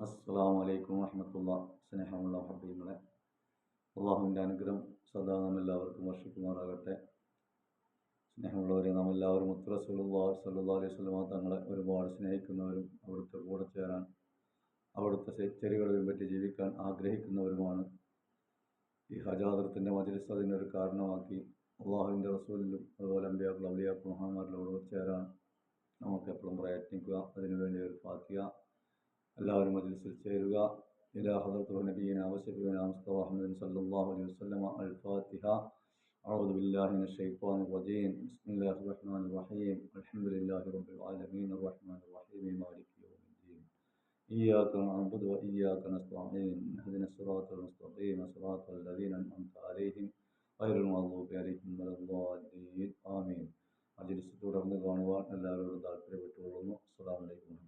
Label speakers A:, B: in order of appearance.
A: അസ്സലാമു അലൈക്കും വറഹ്മത്തുള്ളാഹി. സ്നേഹമുള്ള ഹബീബുകളെ, അള്ളാഹുവിൻ്റെ അനുഗ്രഹം സദാ നാം എല്ലാവർക്കും വർഷിക്കുമാറാകട്ടെ. സ്നേഹമുള്ളവരെ, നാം എല്ലാവരും മുത്ത് റസൂലുള്ളാഹി സ്വല്ലല്ലാഹു അലൈഹി വസല്ലമ തങ്ങളെ ഒരുപാട് സ്നേഹിക്കുന്നവരും അവിടുത്തെ കൂടെ ചേരാൻ, അവിടുത്തെ ചെരികളെ പിൻപറ്റി ജീവിക്കാൻ ആഗ്രഹിക്കുന്നവരുമാണ്. ഈ ഹജാദത്തിൻ്റെ മജ്‌ലിസ് അതിനൊരു കാരണമാക്കി അള്ളാഹുവിൻ്റെ റസൂലിലും അതുപോലെ അമ്പിയാക്കൾ ഔലിയാക്കൾ മഹാന്മാരിലോട് ചേരാൻ നമുക്കെപ്പോഴും പ്രയത്നിക്കുക. അതിനുവേണ്ടി ഒരു ഫാത്തിഹ എല്ലാവരും മജ്‌ലിസിൽ ചേരുക. ഇലാ ഹദറത്തുൽ നബിയ്യിനാ വശഫീനാ മുസ്തഫ മുഹമ്മദ് സല്ലല്ലാഹു അലൈഹി വസല്ലം. അൽ ഫാത്തിഹ. അഊദു ബില്ലാഹി മിനശ് ശൈത്വാനിർ റജീം. ബിസ്മില്ലാഹിർ റഹ്മാനിർ റഹീം. അൽഹംദുലില്ലാഹി റബ്ബിൽ ആലമീൻ അർറഹ്മാനിർ റഹീം മാലികി യൗമിദ്ദീൻ. ഇയ്യാക നഅ്ബുദു വ ഇയ്യാക നസ്തഈൻ. ഇഹ്ദിനസ് സിറാത്തൽ മുസ്തഖീം സിറാത്തൽ ലദീന അൻഅംത അലൈഹിം ഗൈറിൽ മഗ്ദൂബി അലൈഹിം വലദ്ദാല്ലീൻ. ആമീൻ. മജ്‌ലിസ് തുടർന്ന് കാണുവാൻ എല്ലാവരോടും താല്പര്യപ്പെട്ടുകൊള്ളുന്നു. അസ്സലാമു അലൈക്കും.